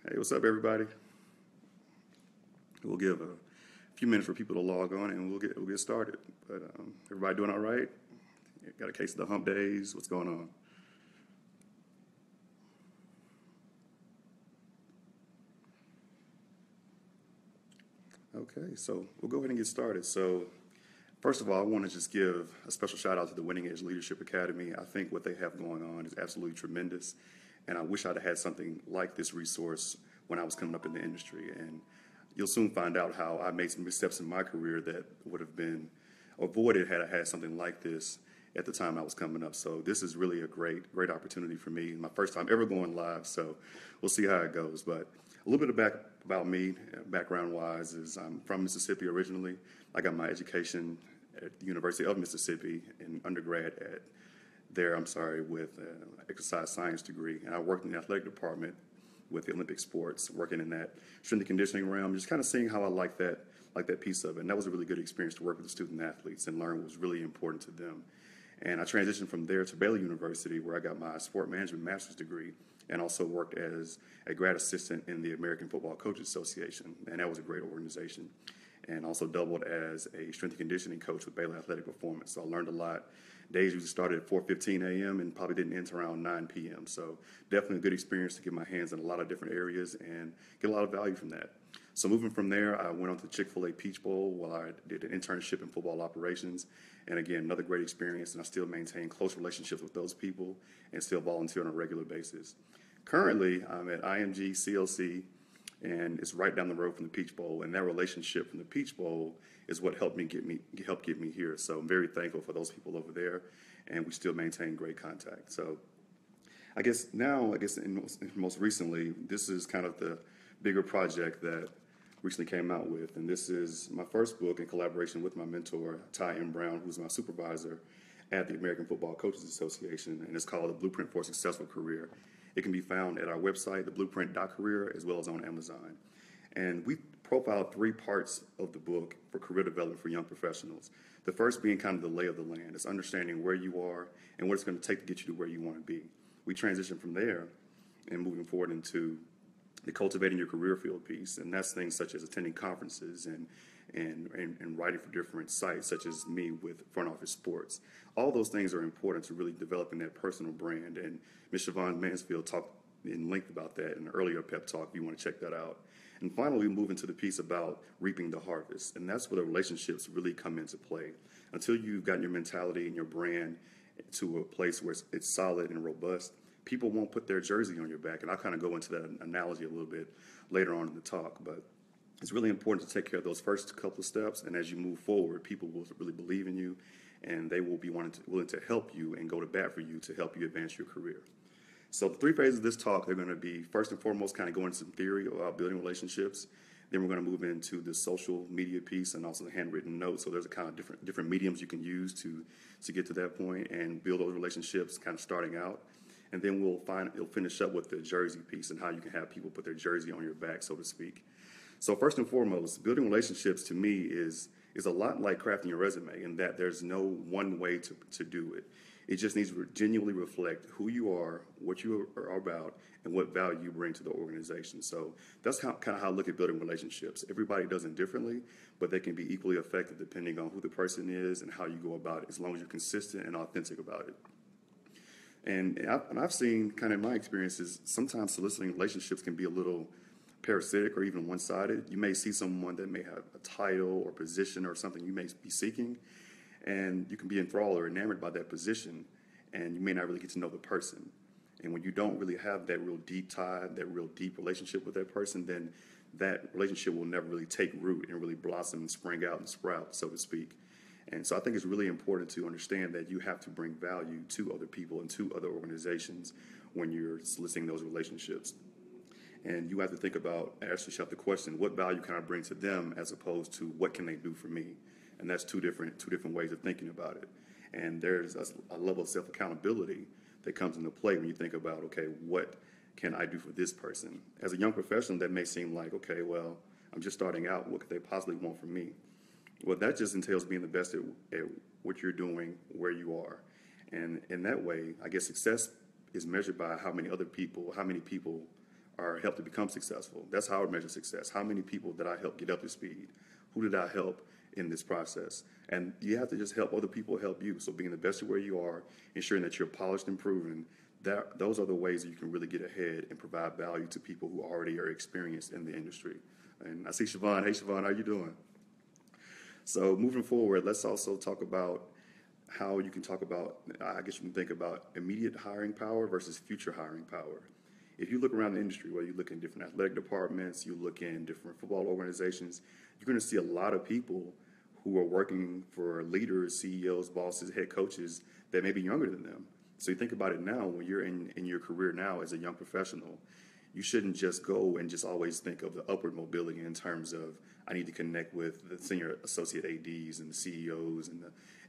Hey, what's up, everybody? We'll give a few minutes for people to log on, and we'll get started. But everybody doing all right? Got a case of the hump days? What's going on? Okay, so we'll go ahead and get started. So first of all, I want to just give a special shout out to the Winning Edge Leadership Academy. I think what they have going on is absolutely tremendous, and I wish I'd have had something like this resource when I was coming up in the industry. And you'll soon find out how I made some missteps in my career that would have been avoided had I had something like this at the time I was coming up. So this is really a great opportunity for me. My first time ever going live, so we'll see how it goes. But a little bit about me, background-wise, is I'm from Mississippi originally. I got my education at the University of Mississippi in undergrad with an exercise science degree, and I worked in the athletic department with the Olympic sports, working in that strength and conditioning realm, just kind of seeing how I like that piece of it. And that was a really good experience to work with the student athletes and learn what was really important to them. And I transitioned from there to Baylor University, where I got my sport management master's degree and also worked as a grad assistant in the American Football Coaches Association. And that was a great organization. And also doubled as a strength and conditioning coach with Baylor Athletic Performance. So I learned a lot. Days usually started at 4:15 a.m. and probably didn't end around 9 p.m. So definitely a good experience to get my hands in a lot of different areas and get a lot of value from that. So moving from there, I went on to Chick-fil-A Peach Bowl while I did an internship in football operations. And again, another great experience, and I still maintain close relationships with those people and still volunteer on a regular basis. Currently, I'm at IMG CLC, and it's right down the road from the Peach Bowl. And that relationship from the Peach Bowl is what helped get me here. So I'm very thankful for those people over there, and we still maintain great contact. So most recently, this is kind of the bigger project that recently came out with, and this is my first book in collaboration with my mentor, Ty M. Brown, who's my supervisor at the American Football Coaches Association, and it's called The Blueprint for a Successful Career. It can be found at our website, theblueprint.career, as well as on Amazon. And we profiled three parts of the book for career development for young professionals. The first being kind of the lay of the land. It's understanding where you are and what it's going to take to get you to where you want to be. We transition from there and moving forward into the cultivating your career field piece, and that's things such as attending conferences and writing for different sites, such as me with Front Office Sports. All those things are important to really developing that personal brand, and Ms. Siobhan Mansfield talked in length about that in an earlier pep talk if you want to check that out. And finally, we move into the piece about reaping the harvest, and that's where the relationships really come into play. Until you've gotten your mentality and your brand to a place where it's solid and robust, people won't put their jersey on your back. And I'll kind of go into that analogy a little bit later on in the talk. But it's really important to take care of those first couple of steps. And as you move forward, people will really believe in you, and they will be willing to help you and go to bat for you to help you advance your career. So the three phases of this talk are going to be, first and foremost, kind of going into some theory about building relationships. Then we're going to move into the social media piece and also the handwritten notes. So there's a kind of different mediums you can use to get to that point and build those relationships kind of starting out. And then it'll finish up with the jersey piece and how you can have people put their jersey on your back, so to speak. So first and foremost, building relationships to me is a lot like crafting your resume, in that there's no one way to do it. It just needs to genuinely reflect who you are, what you are about, and what value you bring to the organization. So that's kind of how I look at building relationships. Everybody does it differently, but they can be equally effective depending on who the person is and how you go about it, as long as you're consistent and authentic about it. And I've seen, kind of in my experiences, sometimes soliciting relationships can be a little parasitic or even one-sided. You may see someone that may have a title or position or something you may be seeking, and you can be enthralled or enamored by that position, and you may not really get to know the person. And when you don't really have that real deep tie, that real deep relationship with that person, then that relationship will never really take root and really blossom and spring out and sprout, so to speak. And so I think it's really important to understand that you have to bring value to other people and to other organizations when you're soliciting those relationships. And you have to think about, ask yourself the question, what value can I bring to them, as opposed to what can they do for me? And that's two different ways of thinking about it. And there's a level of self-accountability that comes into play when you think about, okay, what can I do for this person? As a young professional, that may seem like, okay, well, I'm just starting out. What could they possibly want from me? Well, that just entails being the best at what you're doing, where you are. And in that way, I guess success is measured by how many people or help to become successful. That's how I would measure success. How many people did I help get up to speed? Who did I help in this process? And you have to just help other people help you. So being the best of where you are, ensuring that you're polished and proven, those are the ways that you can really get ahead and provide value to people who already are experienced in the industry. And I see Siobhan. Hey, Siobhan, how you doing? So moving forward, let's also talk about how you can talk about, I guess you can think about immediate hiring power versus future hiring power. If you look around the industry, where you look in different athletic departments, you look in different football organizations, you're going to see a lot of people who are working for leaders, CEOs, bosses, head coaches that may be younger than them. So you think about it now, when you're in your career now as a young professional, you shouldn't just go and just always think of the upward mobility in terms of I need to connect with the senior associate ADs and the CEOs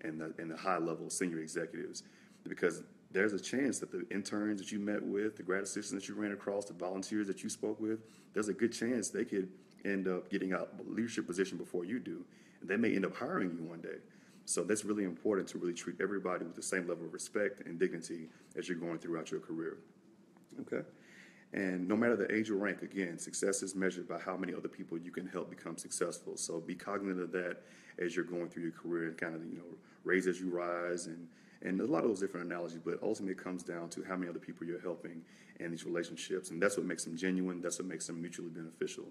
and the high level senior executives, because there's a chance that the interns that you met with, the grad assistants that you ran across, the volunteers that you spoke with, there's a good chance they could end up getting a leadership position before you do, and they may end up hiring you one day. So that's really important to really treat everybody with the same level of respect and dignity as you're going throughout your career. Okay. And no matter the age or rank, again, success is measured by how many other people you can help become successful. So be cognizant of that as you're going through your career, and kind of, raise as you rise, and a lot of those different analogies, but ultimately it comes down to how many other people you're helping in these relationships. And that's what makes them genuine. That's what makes them mutually beneficial.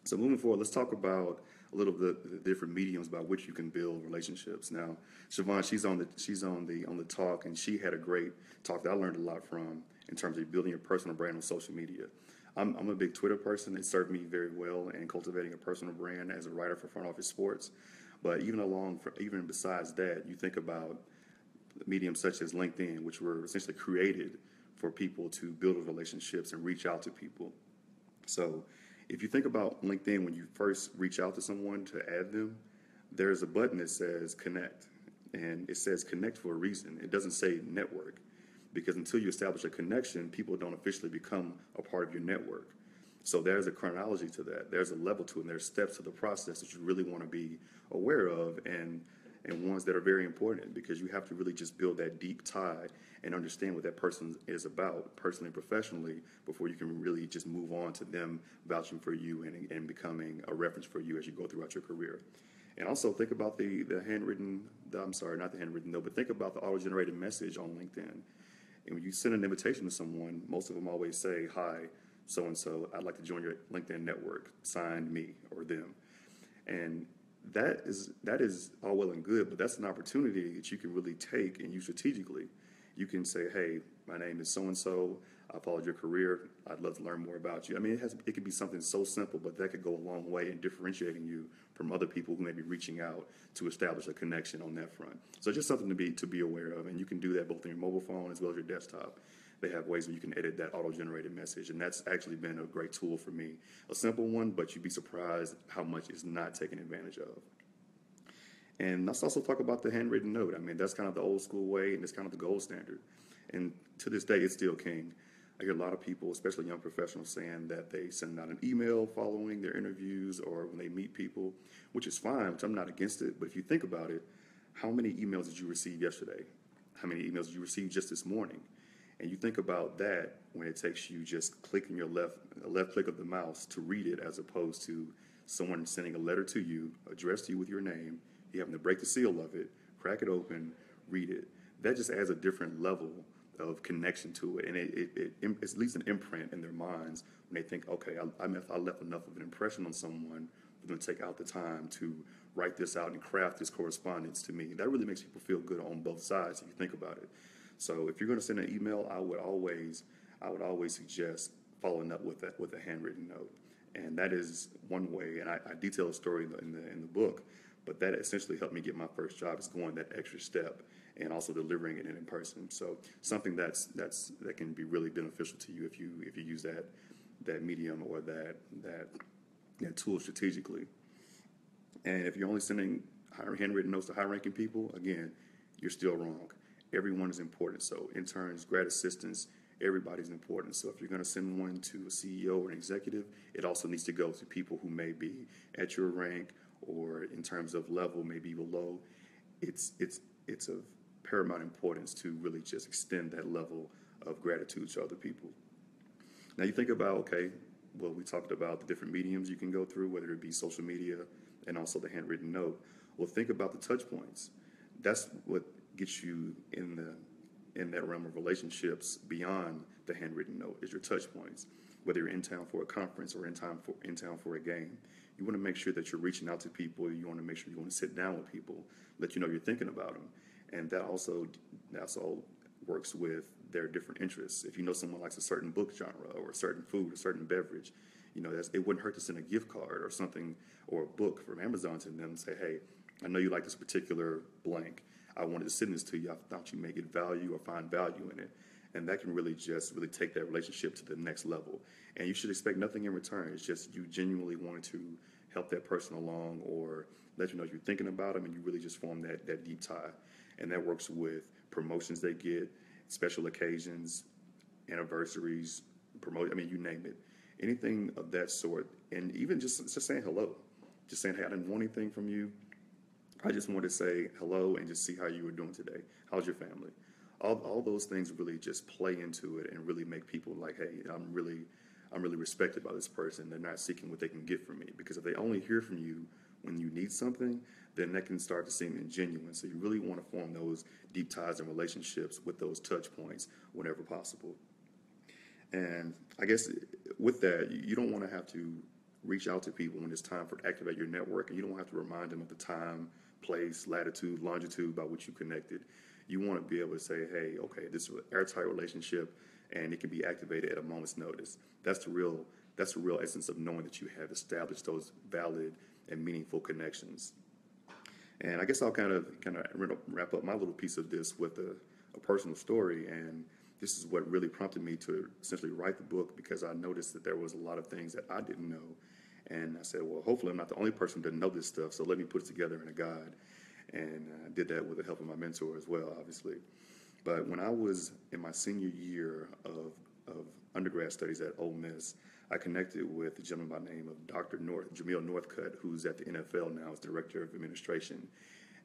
So moving forward, let's talk about a little bit of the different mediums by which you can build relationships. Now, Siobhan, she's on the talk, and she had a great talk that I learned a lot from in terms of building your personal brand on social media. I'm a big Twitter person. It served me very well in cultivating a personal brand as a writer for Front Office Sports. But even besides that, you think about mediums such as LinkedIn, which were essentially created for people to build relationships and reach out to people. So if you think about LinkedIn, when you first reach out to someone to add them, there's a button that says connect. And it says connect for a reason. It doesn't say network, because until you establish a connection, people don't officially become a part of your network. So there's a chronology to that. There's a level to it, and there's steps to the process that you really want to be aware of, and ones that are very important, because you have to really just build that deep tie and understand what that person is about, personally and professionally, before you can really just move on to them vouching for you and becoming a reference for you as you go throughout your career. And also think about but think about the auto-generated message on LinkedIn. And when you send an invitation to someone, most of them always say, "Hi, so-and-so, I'd like to join your LinkedIn network, signed me," or them. And that is all well and good, but that's an opportunity that you can really take and use strategically. You can say, "Hey, my name is so-and-so. I followed your career. I'd love to learn more about you." I mean, it could be something so simple, but that could go a long way in differentiating you from other people who may be reaching out to establish a connection on that front. So just something to be aware of, and you can do that both on your mobile phone as well as your desktop. They have ways where you can edit that auto-generated message, and that's actually been a great tool for me. A simple one, but you'd be surprised how much is not taken advantage of. And let's also talk about the handwritten note. I mean, that's kind of the old school way, and it's kind of the gold standard. And to this day, it's still king. I hear a lot of people, especially young professionals, saying that they send out an email following their interviews or when they meet people, which is fine, which I'm not against it. But if you think about it, how many emails did you receive yesterday? How many emails did you receive just this morning? And you think about that when it takes you just clicking your left click of the mouse to read it, as opposed to someone sending a letter to you, addressed to you with your name, you having to break the seal of it, crack it open, read it. That just adds a different level of connection to it, and it leaves an imprint in their minds when they think, okay, I left enough of an impression on someone for them to take out the time to write this out and craft this correspondence to me. That really makes people feel good on both sides if you think about it. So if you're going to send an email, I would always suggest following up with a handwritten note, and that is one way. And I detail a story in the book, but that essentially helped me get my first job, is going that extra step and also delivering it in person. So something that can be really beneficial to you if you use that medium or that tool strategically. And if you're only sending handwritten notes to high-ranking people, again, you're still wrong. Everyone is important. So interns, grad assistants, everybody's important. So if you're going to send one to a CEO or an executive, it also needs to go to people who may be at your rank or in terms of level, maybe below. It's of paramount importance to really just extend that level of gratitude to other people. Now you think about, okay, well, we talked about the different mediums you can go through, whether it be social media and also the handwritten note. Well, think about the touch points. That's what gets you in that realm of relationships beyond the handwritten note is your touch points. Whether you're in town for a conference or in town for a game, you want to make sure that you're reaching out to people. You want to make sure you want to sit down with people, let you know you're thinking about them, and that's all works with their different interests. If you know someone likes a certain book genre or a certain food, a certain beverage, it wouldn't hurt to send a gift card or something or a book from Amazon to them and say, hey, I know you like this particular blank. I wanted to send this to you. I thought you may get value or find value in it. And that can really take that relationship to the next level. And you should expect nothing in return. It's just you genuinely wanted to help that person along or let you know you're thinking about them, and you really just form that deep tie. And that works with promotions they get, special occasions, anniversaries, you name it. Anything of that sort. And even just saying hello. Just saying, hey, I didn't want anything from you. I just wanted to say hello and just see how you were doing today. How's your family? All those things really just play into it and really make people like, hey, I'm really respected by this person. They're not seeking what they can get from me. Because if they only hear from you when you need something, then that can start to seem ingenuine. So you really want to form those deep ties and relationships with those touch points whenever possible. And I guess with that, you don't want to have to reach out to people when it's time to activate your network, and you don't have to remind them of the time, place, latitude, longitude by which you connected. You want to be able to say, hey, okay, this is an airtight relationship, and it can be activated at a moment's notice. That's the real essence of knowing that you have established those valid and meaningful connections. And I guess I'll kind of wrap up my little piece of this with a personal story. And this is what really prompted me to essentially write the book, because I noticed that there was a lot of things that I didn't know. And I said, well, hopefully I'm not the only person to know this stuff, so let me put it together in a guide. And I did that with the help of my mentor as well, obviously. But when I was in my senior year of undergrad studies at Ole Miss, I connected with a gentleman by the name of Dr. Jamil Northcutt, who's at the NFL now as Director of Administration.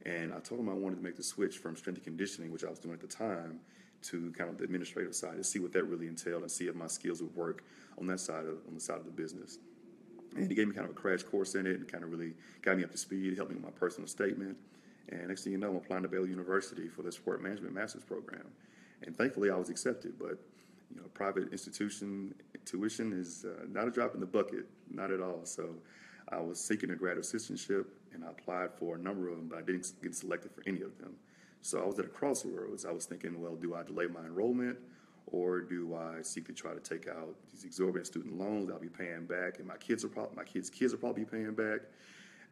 And I told him I wanted to make the switch from strength and conditioning, which I was doing at the time, to kind of the administrative side to see what that really entailed and see if my skills would work on the side of the business. And he gave me kind of a crash course in it and kind of really got me up to speed, helped me with my personal statement. And next thing you know, I'm applying to Baylor University for the sport management master's program. And thankfully I was accepted, but private institution tuition is not a drop in the bucket, not at all. So I was seeking a grad assistantship, and I applied for a number of them, but I didn't get selected for any of them. So I was at a crossroads. I was thinking, well, do I delay my enrollment, or do I seek to try to take out these exorbitant student loans I'll be paying back, and my kids will probably be paying back?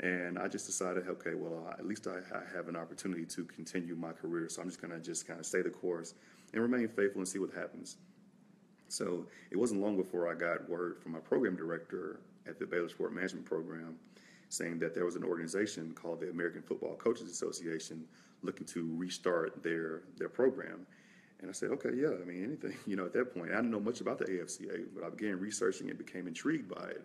And I just decided, okay, well, at least I have an opportunity to continue my career, so I'm just going to stay the course and remain faithful and see what happens. So it wasn't long before I got word from my program director at the Baylor Sport Management Program saying that there was an organization called the American Football Coaches Association looking to restart their program. And I said, okay, yeah, anything, at that point. I didn't know much about the AFCA, but I began researching and became intrigued by it.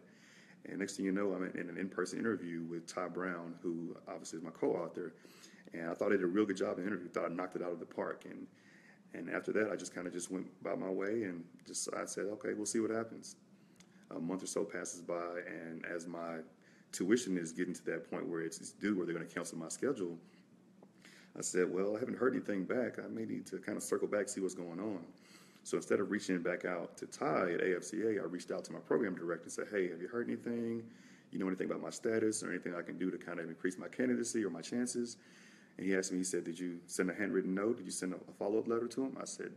And next thing you know, I'm in an in-person interview with Ty Brown, who obviously is my co-author. And I thought I did a real good job in the interview. Thought I knocked it out of the park. And after that, I just went about my way, and I said, okay, we'll see what happens. A month or so passes by, and as my tuition is getting to that point where it's due, where they're going to cancel my schedule, I said, well, I haven't heard anything back. I may need to kind of circle back, see what's going on. So instead of reaching back out to Ty at AFCA, I reached out to my program director and said, hey, have you heard anything? You know anything about my status or anything I can do to kind of increase my candidacy or my chances? And he asked me, he said, did you send a handwritten note? Did you send a follow-up letter to him? I said,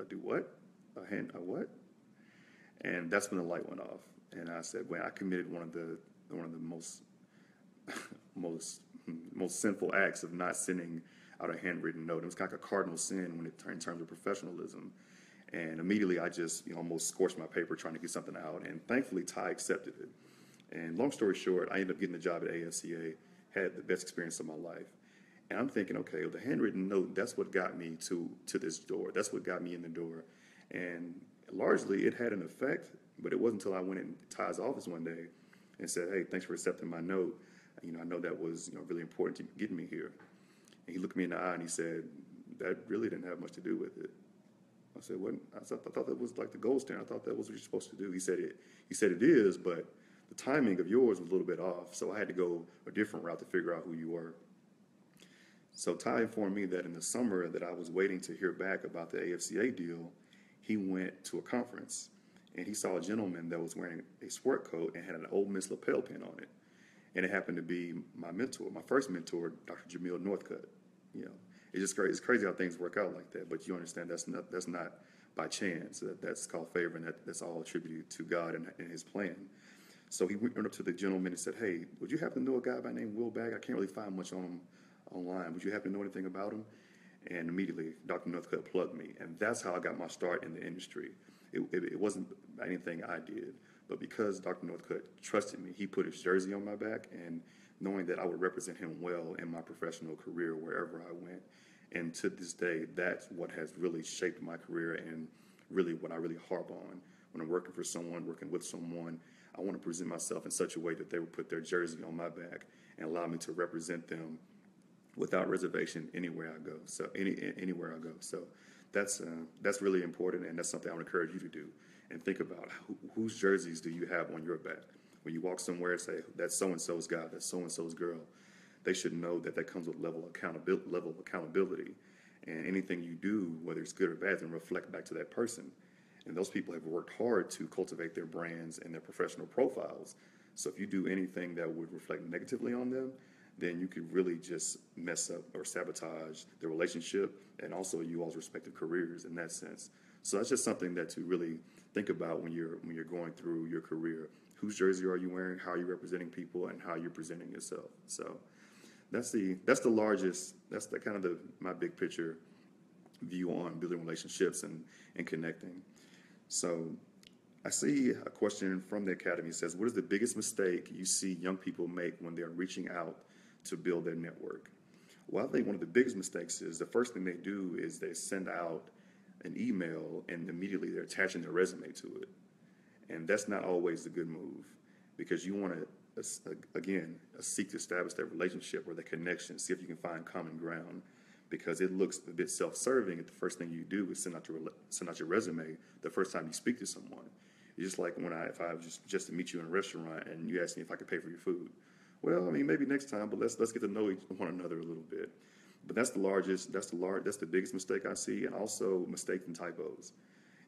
do what? A what? And that's when the light went off. And I said, well, I committed one of the most sinful acts of not sending out a handwritten note. It was kind of like a cardinal sin in terms of professionalism. And immediately I just almost scorched my paper trying to get something out. And thankfully, Ty accepted it. And long story short, I ended up getting the job at AFCA, had the best experience of my life. And I'm thinking, okay, well, the handwritten note, that's what got me to this door. That's what got me in the door. And largely it had an effect, but it wasn't until I went in Ty's office one day and said, hey, thanks for accepting my note. I know that was really important to getting me here. And he looked me in the eye and he said, that really didn't have much to do with it. I said, what? I thought that was like the gold standard. I thought that was what you're supposed to do. He said it is, but the timing of yours was a little bit off. So I had to go a different route to figure out who you were. So Ty informed me that in the summer that I was waiting to hear back about the AFCA deal, he went to a conference and he saw a gentleman that was wearing a sport coat and had an Ole Miss lapel pin on it. And it happened to be my mentor, my first mentor, Dr. Jamil Northcutt. You know, it's just crazy. It's crazy how things work out like that. But you understand that's not by chance. That's called favor, and that's all attributed to God and His plan. So he went up to the gentleman and said, "Hey, would you happen to know a guy by the name Will Bagg? I can't really find much on him online. Would you happen to know anything about him?" And immediately, Dr. Northcutt plugged me, and that's how I got my start in the industry. It wasn't anything I did, but because Dr. Northcutt trusted me, he put his jersey on my back, and knowing that I would represent him well in my professional career wherever I went. And to this day, that's what has really shaped my career and really what I really harp on. When I'm working for someone, working with someone, I want to present myself in such a way that they would put their jersey on my back and allow me to represent them without reservation anywhere I go. So anywhere I go. So that's really important, and that's something I would encourage you to do. And think about whose jerseys do you have on your back. When you walk somewhere, say that's so and so's guy, that's so and so's girl. They should know that comes with level of accountability, and anything you do, whether it's good or bad, then reflect back to that person. And those people have worked hard to cultivate their brands and their professional profiles. So if you do anything that would reflect negatively on them, then you could really just mess up or sabotage the relationship and also you all's respective careers in that sense. So that's just something that to really think about when you're going through your career. Whose jersey are you wearing? How are you representing people? And how you're presenting yourself? So that's the largest. That's the kind of my big picture view on building relationships and connecting. So I see a question from the Academy. It says, what is the biggest mistake you see young people make when they're reaching out to build their network? Well, I think one of the biggest mistakes is the first thing they do is they send out an email and immediately they're attaching their resume to it. And that's not always the good move, because you want to, again, seek to establish that relationship or the connection, see if you can find common ground, because it looks a bit self-serving if the first thing you do is send out your resume the first time you speak to someone. It's just like if I was just to meet you in a restaurant and you ask me if I could pay for your food. Well, I mean, maybe next time, but let's get to know one another a little bit. But that's the biggest mistake I see, and also mistaken typos.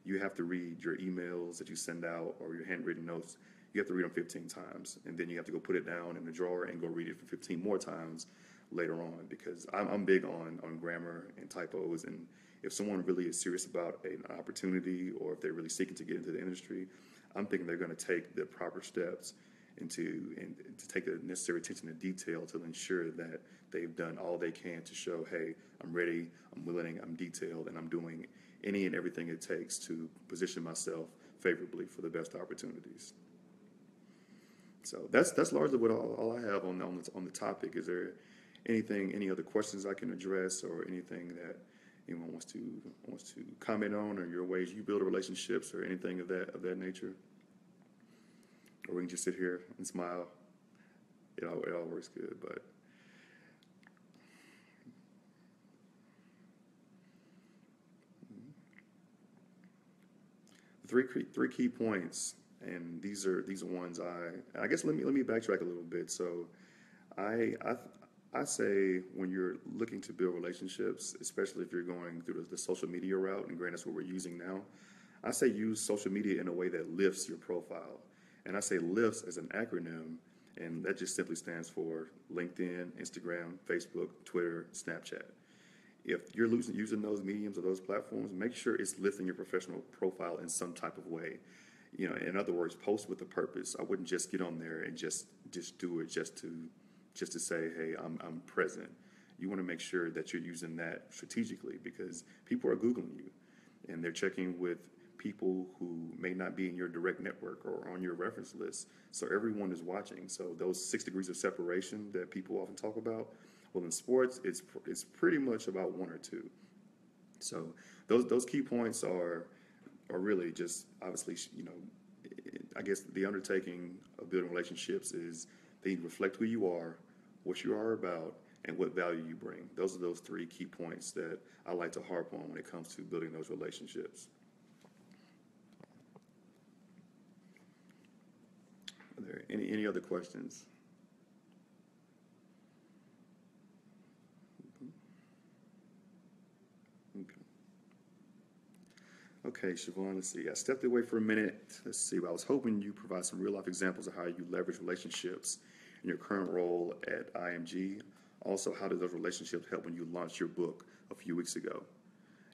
You have to read your emails that you send out or your handwritten notes. You have to read them 15 times, and then you have to go put it down in the drawer and go read it for 15 more times later on, because I'm big on grammar and typos. And if someone really is serious about an opportunity, or if they're really seeking to get into the industry, I'm thinking they're going to take the proper steps and to take the necessary attention to detail to ensure that they've done all they can to show, hey, I'm ready, I'm willing, I'm detailed, and I'm doing any and everything it takes to position myself favorably for the best opportunities. So that's largely what all I have on the topic. Is there any other questions I can address, or anything that anyone wants to comment on, or your ways you build relationships, or anything of that nature? Or we can just sit here and smile. It all works good, but three key points, and these are ones I guess let me backtrack a little bit. So I say when you're looking to build relationships, especially if you're going through the social media route, and granted that's what we're using now, I say use social media in a way that lifts your profile. And I say lifts as an acronym, and that just simply stands for LinkedIn, Instagram, Facebook, Twitter, Snapchat. If you're using those mediums or those platforms, make sure it's lifting your professional profile in some type of way. You know, in other words, post with a purpose. I wouldn't just get on there and just do it just to say, hey, I'm present. You want to make sure that you're using that strategically, because people are Googling you and they're checking with people who may not be in your direct network or on your reference list. So everyone is watching. So those 6 degrees of separation that people often talk about, well, in sports, it's pretty much about 1 or 2. So those key points are really just, obviously, you know, I guess the undertaking of building relationships is they reflect who you are, what you are about, and what value you bring. Those are those three key points that I like to harp on when it comes to building those relationships. Are there any other questions? Okay, Siobhan, let's see. I stepped away for a minute. Let's see. I was hoping you provide some real life examples of how you leverage relationships in your current role at IMG. Also, how did those relationships help when you launched your book a few weeks ago?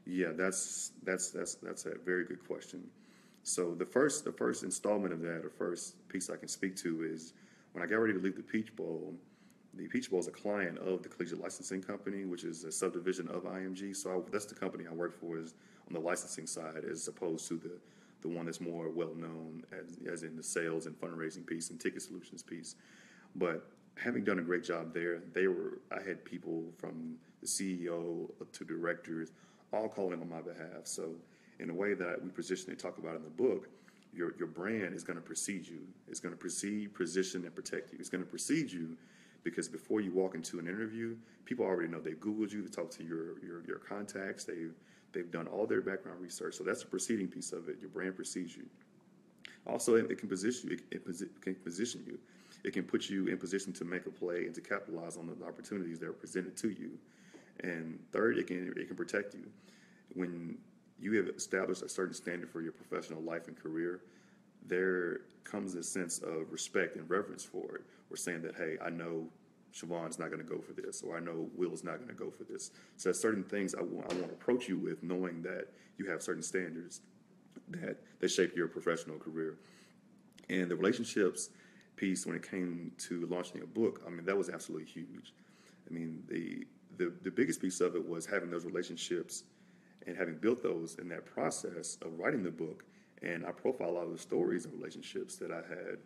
Yeah, that's a very good question. So the first installment of that, or first piece I can speak to, is when I got ready to leave the Peach Bowl. The Peach Bowl is a client of the Collegiate Licensing Company, which is a subdivision of IMG. So that's the company I work for, is on the licensing side, as opposed to the one that's more well known as in the sales and fundraising piece and ticket solutions piece. But having done a great job there, I had people from the CEO to directors all calling on my behalf. So in a way that we position and talk about in the book, your brand is going to precede you. It's going to precede, position, and protect you. It's going to precede you because before you walk into an interview, people already know. They've Googled you, they talk to your contacts, they've done all their background research. So that's the preceding piece of it. Your brand precedes you. Also, it can position you. It can position you. It can put you in position to make a play and to capitalize on the opportunities that are presented to you. And third, it can protect you. When you have established a certain standard for your professional life and career, there comes a sense of respect and reverence for it. We're saying that, hey, I know Siobhan's not going to go for this, or I know Will's not going to go for this. So there's certain things I want to approach you with, knowing that you have certain standards that shape your professional career. And the relationships piece, when it came to launching a book, I mean, that was absolutely huge. I mean, the biggest piece of it was having those relationships and having built those in that process of writing the book. And I profile a lot of the stories and relationships that I had.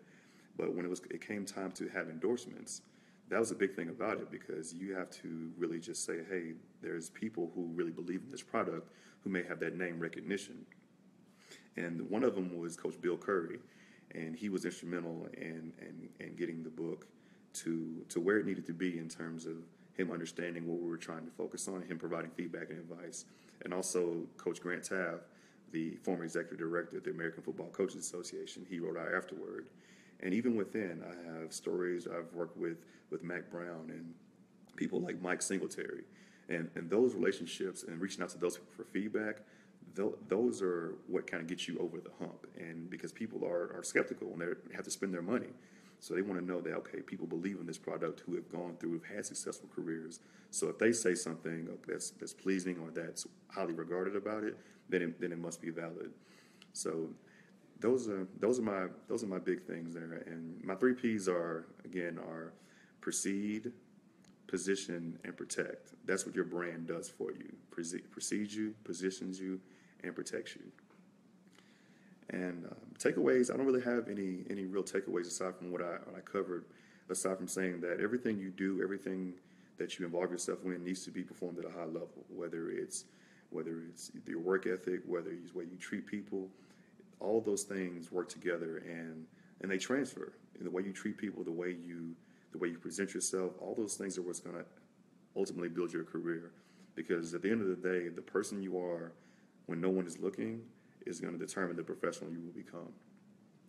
But when it came time to have endorsements, that was a big thing about it, because you have to really just say, hey, there's people who really believe in this product who may have that name recognition. And one of them was Coach Bill Curry, and he was instrumental in getting the book to where it needed to be in terms of him understanding what we were trying to focus on, him providing feedback and advice. And also Coach Grant Taft, the former executive director of the American Football Coaches Association, he wrote out afterward. And even within, I have stories I've worked with Mac Brown and people like Mike Singletary. And those relationships and reaching out to those people for feedback, those are what kind of gets you over the hump. And because people are skeptical and they have to spend their money. So they want to know that, okay, people believe in this product who have gone through, have had successful careers. So if they say something that's pleasing or that's highly regarded about it, then it must be valid. So those are my big things there. And my 3 P's are precede, position, and protect. That's what your brand does for you. Precedes you, positions you, and protects you. And takeaways, I don't really have any real takeaways aside from what I covered, aside from saying that everything you do, everything that you involve yourself in needs to be performed at a high level, whether it's your work ethic, whether it's the way you treat people. All those things work together and they transfer. In the way you treat people, the way you present yourself, all those things are what's going to ultimately build your career. Because at the end of the day, the person you are when no one is looking is going to determine the professional you will become.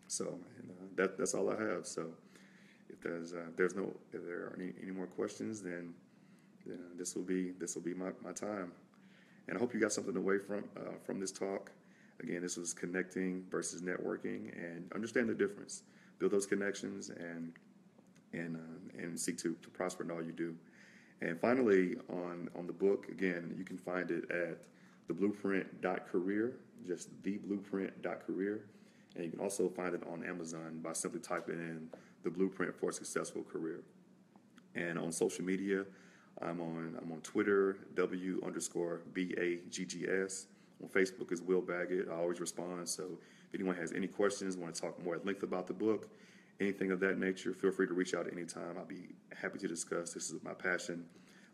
So that's all I have. So if there are any more questions, then this will be my time. And I hope you got something away from this talk. Again, this was connecting versus networking, and understand the difference. Build those connections and seek to prosper in all you do. And finally, on the book, again, you can find it at theblueprint.career, just theblueprint.career. And you can also find it on Amazon by simply typing in The Blueprint for a Successful Career. And on social media, I'm on Twitter, W_BAGGS. On Facebook is Will Baggett. I always respond. So if anyone has any questions, want to talk more at length about the book, anything of that nature, feel free to reach out at any time. I'll be happy to discuss. This is my passion.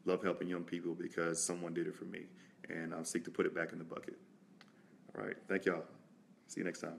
Love helping young people because someone did it for me. And I'll seek to put it back in the bucket. All right. Thank y'all. See you next time.